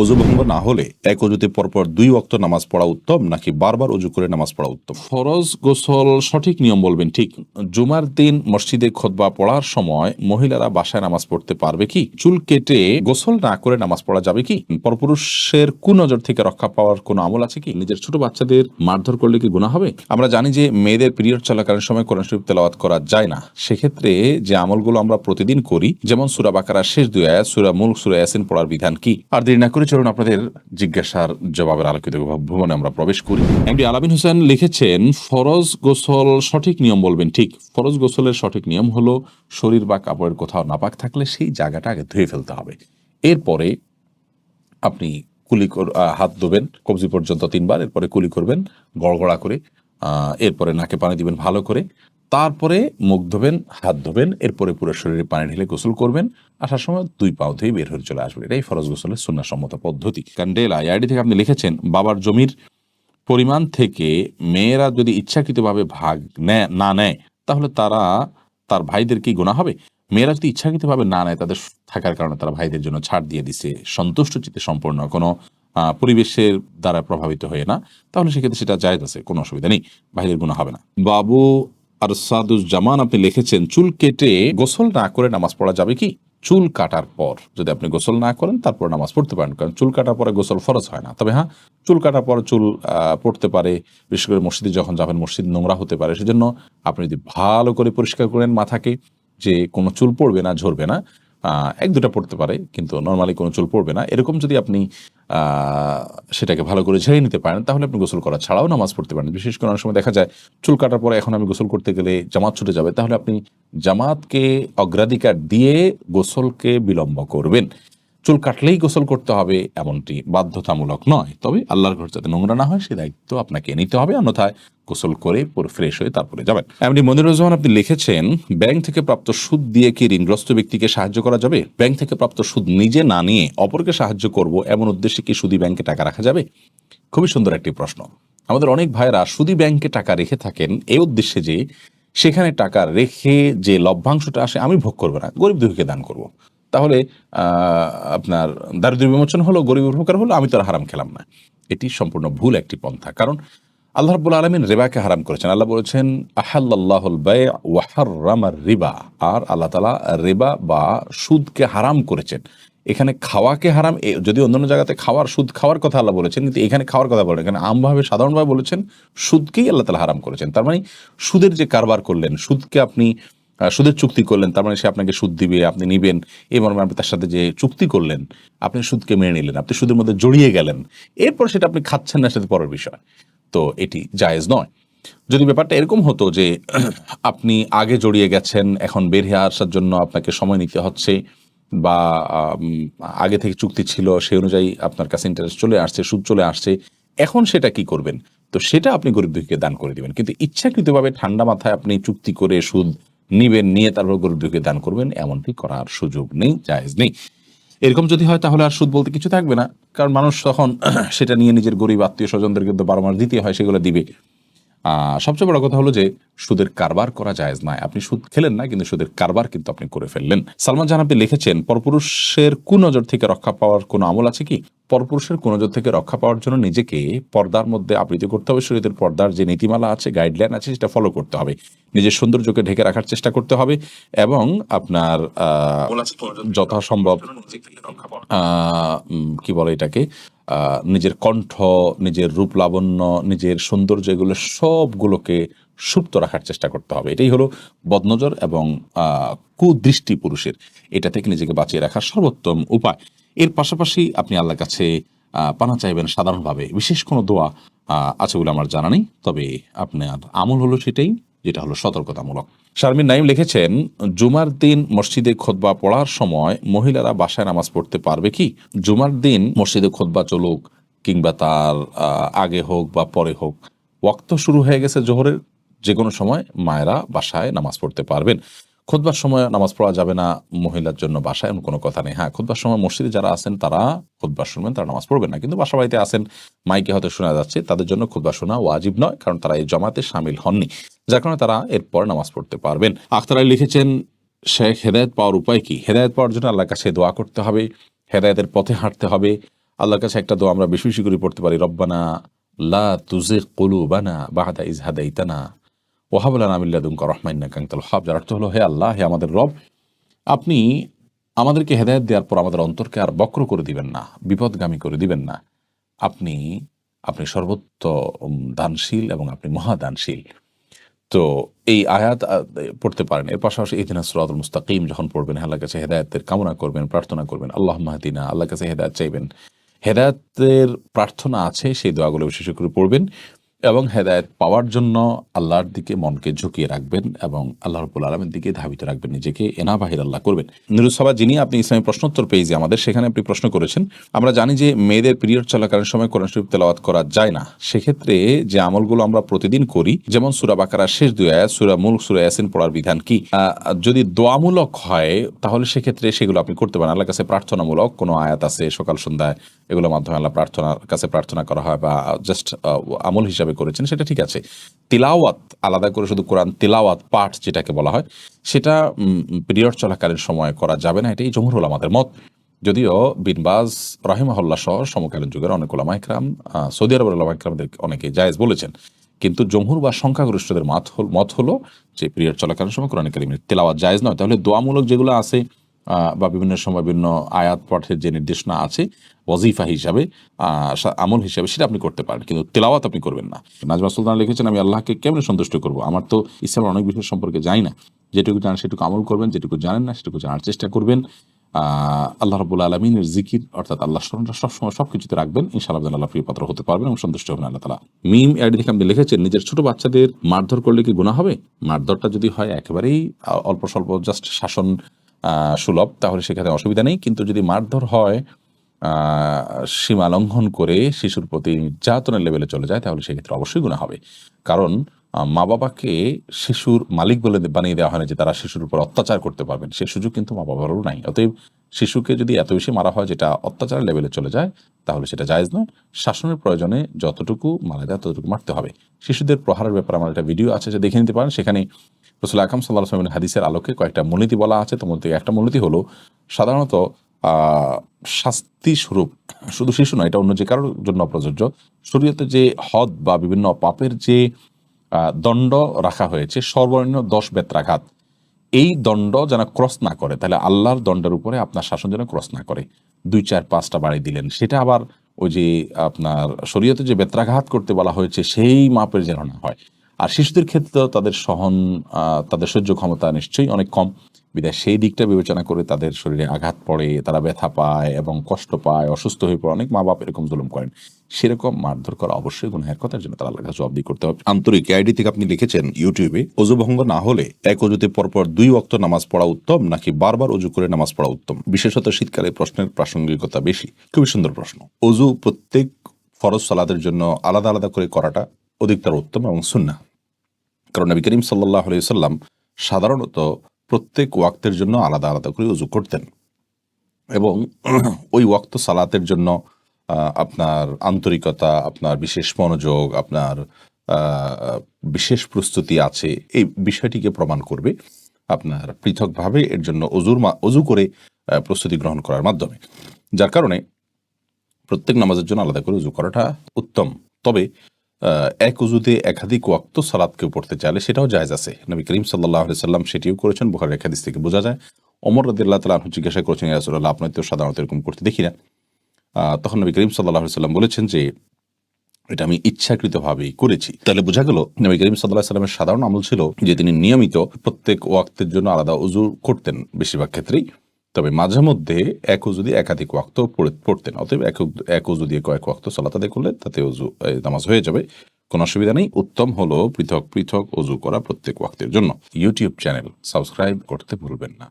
অজু ভঙ্গ না হলে এক অজুতে পরপর 2 ওয়াক্ত নামাজ পড়া উত্তম নাকি বারবার অজু করে নামাজ পড়া উত্তম? ফরজ গোসল সঠিক নিয়ম বলবেন ঠিক। জুমার দিন মসজিদে খুতবা পড়ার সময় মহিলারা বাসায় নামাজ পড়তে পারবে কি? চুল কেটে গোসল না করে নামাজ পড়া যাবে কি? পরপুরুষের কুনজর থেকে রক্ষা পাওয়ার কোনো আমল আছে কি? নিজের ছোট বাচ্চাদের মারধর করলে কি গুনাহ হবে? আমরা জানি যে মেয়েদের পিরিয়ড চলাকালীন সময় কোরআন শরীফ তেলাওয়াত করা যায় না। সেক্ষেত্রে যে আমলগুলো আমরা প্রতিদিন করি, যেমন সূরা বাকারার শেষ 2 আয়াত, সূরা মুলক, সূরা ইয়াসিন পড়ার বিধান কি? আর দেরি না করে চলুন আপনাদের জিজ্ঞাসার জবাবের আলোকিত ভুবনে আমরা প্রবেশ করি। এমডি আলামিন হোসেন লিখেছেন, ফরজ গোসল সঠিক নিয়ম বলবেন ঠিক। ফরজ গোসলের সঠিক নিয়ম হলো শরীর বা কাপড়ের কোথাও নাপাক থাকলে সেই জায়গাটা আগে ধুয়ে ফেলতে হবে। এরপরে আপনি হাত ধোবেন কবজি পর্যন্ত 3 বার, এরপরে কুলি করবেন গড়গড়া করে, এরপরে নাকে পানি দিবেন ভালো করে, তারপরে মুখ ধোবেন, হাত ধোবেন, এরপরে পুরো শরীরে পানি ঢেলে গোসল করবেন। আসার সময় 2 পাও ধুয়ে বের হয়ে চলে আসবেন। এটাই ফরজ গোসলের সুন্নাহসম্মত পদ্ধতি। ক্যান্ডেলা আইডি থেকে আপনি লিখেছেন, বাবার জমির পরিমাণ থেকে মেয়েরা যদি ইচ্ছাকৃতভাবে ভাগ না নেয় তাহলে তার ভাইদের কি গুনাহ হবে? মেয়েরা যদি ইচ্ছাকৃতভাবে না নেয়, তাদের থাকার কারণে তারা ভাইদের জন্য ছাড় দিয়ে দিছে, সন্তুষ্ট চিত্তে সম্পূর্ণ কোনো পরিবেশের দ্বারা প্রভাবিত হয়ে না, তাহলে সেক্ষেত্রে সেটা জায়েজ আছে, কোনো অসুবিধা নেই, ভাইদের গুনাহ হবে না। বাবু আর সাদুজ্জামান আপনি লিখেছেন, চুল কেটে গোসল না করে নামাজ পড়া যাবে কি? চুল কাটার পর যদি আপনি গোসল না করেন তারপর নামাজ পড়তে পারেন, কারণ চুল কাটার পরে গোসল ফরজ হয় না। তবে হ্যাঁ, চুল কাটার পর চুল পড়তে পারে, বিশেষ করে মসজিদে যখন যাবেন, মসজিদ নোংরা হতে পারে, সেজন্য আপনি যদি ভালো করে পরিষ্কার করেন মাথাকে, যে কোনো চুল পড়বে না, ঝরবে না, 1-2টা পড়তে পারে কিন্তু নর্মালি কোনো চুল পড়বে না, এরকম যদি আপনি সেটাকে ভালো করে ঝেড়ে নিতে পারেন, তাহলে আপনি গোসল করা ছাড়াও নামাজ পড়তে পারেন। বিশেষ করে অনেক সময় দেখা যায় চুল কাটার পরে এখন আমি গোসল করতে গেলে জামাত ছুটে যাবে, তাহলে আপনি জামাতকে অগ্রাধিকার দিয়ে গোসলকে বিলম্ব করবেন। চুল কাটলেই গোসল করতে হবে এমনটি বাধ্যতামূলক নয়, তবে আল্লাহর ঘর যাতে নোংরা না হয় সে দায়িত্ব আপনাকে নিতে হবে, অন্যথায় গোসল করে পুরো ফ্রেশ হয়ে তারপরে যাবেন। এমনি মনিরুজ্জামান আপনি লিখেছেন, ব্যাংক থেকে প্রাপ্ত সুদ দিয়ে কি ঋণগ্রস্ত ব্যক্তিকে সাহায্য করা যাবে? ব্যাংক থেকে প্রাপ্ত সুদ নিজে না নিয়ে অপরকে সাহায্য করব এমন উদ্দেশ্যে কি সুদী ব্যাংকে টাকা রাখা যাবে? খুবই সুন্দর একটি প্রশ্ন। আমাদের অনেক ভাইয়েরা সুদী ব্যাংকে টাকা রেখে থাকেন এই উদ্দেশ্যে যে সেখানে টাকা রেখে যে লভ্যাংশটা আসে আমি ভোগ করবো না, গরিব দুঃখীকে দান করব। তাহলে আপনার দারিদ্র্য বিমোচন হলো, গরিব উপকার হলো, আমি তো আর হারাম খেলাম না। এটি সম্পূর্ণ ভুল একটি পন্থা। কারণ আল্লাহ রাব্বুল আলামিন রিবাকে হারাম করেছেন। আল্লাহ বলেছেন, আহাল্লাল্লাহুল বায়' ওয়া হাররামার রিবা। আর আল্লাহ তাআলা রিবা বা সুদকে হারাম করেছেন। এখানে খাওয়াকে হারাম, যদি অন্যান্য জায়গাতে সুদ খাওয়ার কথা আল্লাহ বলেছেন, কিন্তু এখানে খাওয়ার কথা বলেন, এখানে আমভাবে সাধারণভাবে বলেছেন সুদকেই আল্লাহ তাআলা হারাম করেছেন। তার মানে সুদের যে কারবার করলেন, সুদকে আপনি সুদের চুক্তি করলেন, তার মানে সে আপনাকে সুদ দিবে, আপনি নিবেন, এই মর্মে আপনি তার সাথে যে চুক্তি করলেন, আপনি সুদকে মেনে নিলেন, আপনি সুদের মধ্যে জড়িয়ে গেলেন, এরপর সেটা আপনি খাচ্ছেন না, সেটা পরের বিষয়। তো এটি জায়েজ নয়। যদি ব্যাপারটা এরকম হতো যে আপনি আগে জড়িয়ে গেছেন, এখন বের হয়ে আসার জন্য আপনাকে সময় নিতে হচ্ছে, বা আগে থেকে চুক্তি ছিল, সেই অনুযায়ী আপনার কাছে ইন্টারেস্ট চলে আসছে, সুদ চলে আসছে, এখন সেটা কি করবেন? তো সেটা আপনি গরিব দুঃখীকে দান করে দিবেন। কিন্তু ইচ্ছাকৃতভাবে ঠান্ডা মাথায় আপনি চুক্তি করে সুদ নিবেন, নিয়ে তারপর গরিব দুঃখীকে দান করবেন, এমনটি করার সুযোগ নেই, জায়েজ নেই। এরকম যদি হয় তাহলে আর সুদ বলতে কিছু থাকবে না, কারণ মানুষ তখন সেটা নিয়ে নিজের গরিব আত্মীয় স্বজনদের কিন্তু 12 মাস দিতে হয়, সেগুলো দিবে। সবচেয়ে বড় কথা হলো যে সুদের কারবার করা জায়েজ নয়। আপনি সুদ খেলেন না, কিন্তু সুদের কারবার কিন্তু আপনি করে ফেললেন। সালমান জাহান আপনি লিখেছেন, পরপুরুষের কুনজর থেকে রক্ষা পাওয়ার কোনো আমল আছে কি? পরপুরুষের কুনজর থেকে রক্ষা পাওয়ার জন্য নিজেকে পর্দার মধ্যে আবৃত করতে হবে। শরীয়তের পর্দার যে নীতিমালা আছে, গাইডলাইন আছে, সেটা ফলো করতে হবে। নিজের সৌন্দর্যকে ঢেকে রাখার চেষ্টা করতে হবে, এবং আপনার যথাসম্ভব কি বলে এটাকে, নিজের কণ্ঠ, নিজের রূপ লাবণ্য, নিজের সৌন্দর্য, এগুলো সবগুলোকে সুপ্ত রাখার চেষ্টা করতে হবে। এটাই হলো বদনজর এবং কুদৃষ্টি পুরুষের, এটা থেকে নিজেকে বাঁচিয়ে রাখার সর্বোত্তম উপায়। এর পাশাপাশি আপনি আল্লাহর কাছে পানা চাইবেন সাধারণভাবে, বিশেষ কোনো দোয়া আছে বলে আমার জানা নেই, তবে আপনার আমল হলো সেটাই, যেটা হলো সতর্কতামূলক। শারমিন নাইম লিখেছেন, জুমার দিন মসজিদে খুতবা পড়ার সময় মহিলারা বাসায় নামাজ পড়তে পারবে কি? জুমার দিন মসজিদে খুতবা চলুক কিংবা তার আগে হোক বা পরে হোক, ওয়াক্ত শুরু হয়ে গেছে জোহরের, যে কোনো সময় মায়েরা বাসায় নামাজ পড়তে পারবেন। খুতবার সময় নামাজ পড়া যাবে না মহিলার জন্য বাসায়, এমন কোনো কথা নেই। হ্যাঁ, খুতবার সময় মসজিদে যারা আছেন তারা খুতবা শুনবেন, তারা নামাজ পড়বেন না, কিন্তু বাসা বাড়িতে আছেন, মাইকে হয়তো শোনা যাচ্ছে, তাদের জন্য খুতবা শোনা ওয়াজিব নয়, কারণ তারা এই জমাতে শামিল হননি, যার কারণে তারা এরপর নামাজ পড়তে পারবেন। আখতার আলী লিখেছেন, শেখ হেদায়েত পাওয়ার উপায় কি? হেদায়েত পাওয়ার জন্য আল্লাহর কাছে দোয়া করতে হবে, হেদায়েতের পথে হাঁটতে হবে, আল্লাহর কাছে একটা দোয়া আমরা বেশি বেশি করে পড়তে পারি, রব্বানা লা তুজিগ কুলুবানা বা'দা ইয হাদাইতানা ওয়া হাব লানা মিন লাদুনকা রাহমা ইন্নাকা আনতাল ওয়াহ্হাব। যার অর্থ হলো, হে আল্লাহ, হে আমাদের রব, আপনি আমাদেরকে হেদায়েত দেওয়ার পর আমাদের অন্তরকে আর বক্র করে দিবেন না, বিপদগামী করে দিবেন না। আপনি আপনি সর্বোত্তম দানশীল এবং আপনি মহাদানশীল। তো এই আয়াত পড়তে পারেন। এর পাশাপাশি ইহদিনাস সিরাতাল মুস্তাকিম যখন পড়বেন, আল্লাহর কাছে হেদায়েতের কামনা করবেন, প্রার্থনা করবেন, আল্লাহুম্মা হদিনা, আল্লাহর কাছে হেদায়েত চাইবেন। হেদায়েতের প্রার্থনা আছে, সেই দোয়াগুলো বিশেষ করে পড়বেন এবং হেদায়েত পাওয়ার জন্য আল্লাহর দিকে মনকে ঝুঁকিয়ে রাখবেন এবং আল্লাহ রাব্বুল আলামিনের দিকে ধাবিত রাখবেন, নিজেকে এনাবাহির আল্লাহ করবেন। নিরুৎসাবা যিনি, আপনি ইসলামী প্রশ্নোত্তর পেজে আমাদের, সেখানে আপনি প্রশ্ন করেছেন, আমরা জানি যে মেয়েদের পিরিয়ড চলাকালীন সময় কোরআন শরীফ তেলাওয়াত করা যায় না। সেক্ষেত্রে যে আমলগুলো আমরা প্রতিদিন করি, যেমন সূরা বাকারার শেষ 2 আয়াত, সূরা মুলক, সূরা ইয়াসিন পড়ার বিধান কি? যদি দোয়ামূলক হয় তাহলে সেক্ষেত্রে সেগুলো আপনি করতে পারেন। আল্লাহর কাছে প্রার্থনামূলক কোনো আয়াত আছে সকাল সন্ধ্যায়, এগুলোর মাধ্যমে আল্লাহ প্রার্থনার কাছে প্রার্থনা করা হয় বা জাস্ট আমল হিসাবে করেছেন, সেটা ঠিক আছে। তিলাওয়াত আলাদা করে শুধু কোরআন তিলাওয়াত পাঠ যেটাকে বলা হয়, সেটা পিরিয়ড চলাকালীন সময় করা যাবে না, এটাই জমহুর উলামাদের মত। যদিও বিন বাজ রাহিমাহুল্লাহ সহ সমকালীন যুগের অনেক উলামা ইকরাম, সৌদি আরবের উলামা ইকরামদের অনেকে জায়েজ বলেছেন, কিন্তু জমহুর বা সংখ্যাগরিষ্ঠদের মত হলো যে পিরিয়ড চলাকালীন সময় কোরআন কারীমের তিলাওয়াত জায়েজ নয়। তাহলে দোয়ামূলক যেগুলো আছে বা বিভিন্ন সময় বিভিন্ন আয়াত পাঠের যে নির্দেশনা আছে ওয়াজিফা হিসাবে, আমল হিসাবে, সেটা আপনি করতে পারেন, কিন্তু তেলাওয়াত আপনি করবেন না। নাজমা সুলতানা লিখেছেন, আমি আল্লাহকে কেমনে সন্তুষ্ট করব? আমার তো ইসলামের অনেক বিষয় সম্পর্কে জানি না। যেটুকু জানেন সেটুকু আমল করবেন, যেটুকু জানেন না সেটুকু জানার চেষ্টা করবেন। আল্লাহ রাব্বুল আলামিনের জিকির অর্থাৎ আল্লাহ স্মরণটা সবসময় সবকিছুতে রাখবেন, ইনশাআল্লাহ আল্লাহ প্রিয় পাত্র হতে পারবেন এবং সন্তুষ্ট হবেন আল্লাহ তাআলা। মিম এর দিকে আপনি লিখেছেন, নিজের ছোট বাচ্চাদের মারধর করলে কি গুনাহ হবে? মারধরটা যদি হয় একেবারেই অল্প স্বল্প জাস্ট শাসন সুলভ, তাহলে সেখানে অসুবিধা নেই। কিন্তু যদি মারধর হয় সীমা লঙ্ঘন করে শিশুর প্রতি নির্যাতনের লেভেলে চলে যায়, তাহলে সেক্ষেত্রে অবশ্যই গুনাহ হবে। কারণ মা বাবাকে শিশুর মালিক বলে বানিয়ে দেওয়া হয় না যে তারা শিশুর উপর অত্যাচার করতে পারবেন, সে সুযোগ কিন্তু মা বাবারও নাই। অতএব শিশুকে যদি এত বেশি মারা হয় যেটা অত্যাচারের লেভেলে চলে যায়, তাহলে সেটা জায়েজ নয়। শাসনের প্রয়োজনে যতটুকু মারা যায় ততটুকু মারতে হবে। শিশুদের প্রহারের ব্যাপারে আমার একটা ভিডিও আছে, যে দেখে নিতে পারেন। সেখানে রাসূল আকরাম সাল্লাল্লাহু আলাইহি ওয়াসাল্লামের হাদিসের আলোকে কয়েকটা মূলনীতি বলা আছে। তার মধ্যে একটা মূলনীতি হলো, সাধারণত শাস্তি স্বরূপ শুধু শিশু নয়, এটা অন্য যে কারোর জন্য প্রযোজ্য, শরীয়তে যে হদ বা বিভিন্ন পাপের যে দণ্ড রাখা হয়েছে, সর্বনিম্ন 10 বেত্রাঘাত, এই দণ্ড যেন ক্রস না করে। তাহলে আল্লাহর দণ্ডের উপরে আপনার শাসন যেন ক্রস না করে। 2, 4, 5টা বাড়ি দিলেন, সেটা আবার ওই যে আপনার শরীয়তে যে বেত্রাঘাত করতে বলা হয়েছে সেই মাপের যেন না হয়। আর শিশুদের ক্ষেত্রে তাদের তাদের সহ্য ক্ষমতা নিশ্চয়ই অনেক কম, বিধায় সেই দিকটা বিবেচনা করে তাদের শরীরে আঘাত পড়ে, তারা ব্যথা পায় এবং কষ্ট পায়, অসুস্থ হয়ে পড়ে। অনেক মা বাপ এরকম জুলুম করেন, সেরকম মারধর করা অবশ্যই গুনাহের, কথার জন্য তারা আল্লাহর কাছে জবাবদিহি করতে হবে। আন্তরিক আইডি থেকে আপনি লিখেছেন ইউটিউবে, অজু ভঙ্গ না হলে এক অজুতে পরপর 2 ওয়াক্ত নামাজ পড়া উত্তম নাকি বারবার অজু করে নামাজ পড়া উত্তম? বিশেষত শীতকালে প্রশ্নের প্রাসঙ্গিকতা বেশি। খুবই সুন্দর প্রশ্ন। অজু প্রত্যেক ফরজ সালাতের জন্য আলাদা আলাদা করে করাটা অধিকতর উত্তম এবং সুন্নাহ। কারণ নবী করিম সাল্লাল্লাহু আলাইহি ওয়াসাল্লাম সাধারণত প্রত্যেক ওয়াক্তের জন্য আলাদা আলাদা করে উজু করতেন এবং ওই ওয়াক্ত সালাতের জন্য আপনার আন্তরিকতা, আপনার বিশেষ মনোযোগ, আপনার বিশেষ প্রস্তুতি আছে, এই বিষয়টিকে প্রমাণ করবে আপনার পৃথকভাবে এর জন্য অজু করে প্রস্তুতি গ্রহণ করার মাধ্যমে। যার কারণে প্রত্যেক নামাজের জন্য আলাদা করে উজু করাটা উত্তম। তবে এক উজুতে একাধিক ওয়াক্ত সালাত কেউ পড়তে চাইলে সেটাও জায়েজ আছে। নবী করিম সাল্লাল্লাহু আলাইহি সাল্লাম সেটিও করেছেন, বুখারীর এক হাদিস থেকে বোঝা যায়। ওমর রাদিয়াল্লাহু তাআলা আনহু জিজ্ঞাসা করেছেন, ইয়া রাসূলুল্লাহ, আপনি তো সাধারণত এরকম করতে দেখি না। তখন নবী করিম সাল্লাল্লাহু আলাইহি সাল্লাম বলেছেন যে এটা আমি ইচ্ছাকৃতভাবেই করেছি। তাহলে বোঝা গেল নবী করিম সাল্লাল্লাহু আলাইহি সাল্লামের সাধারণ আমল ছিল যে তিনি নিয়মিত প্রত্যেক ওয়াক্তের জন্য আলাদা উজু করতেন বেশিরভাগ ক্ষেত্রেই। তবে মাঝে মধ্যে এক উজু দিয়ে একাধিক ওয়াক্ত পড়তেন। অতএব এক উজু দিয়ে কয়েক ওয়াক্ত সালাত আদায় করলে তাতে নামাজ হয়ে যাবে, কোনো অসুবিধা নেই। উত্তম হলো পৃথক পৃথক উজু করা প্রত্যেক ওয়াক্তের জন্য। ইউটিউব চ্যানেল সাবস্ক্রাইব করতে ভুলবেন না।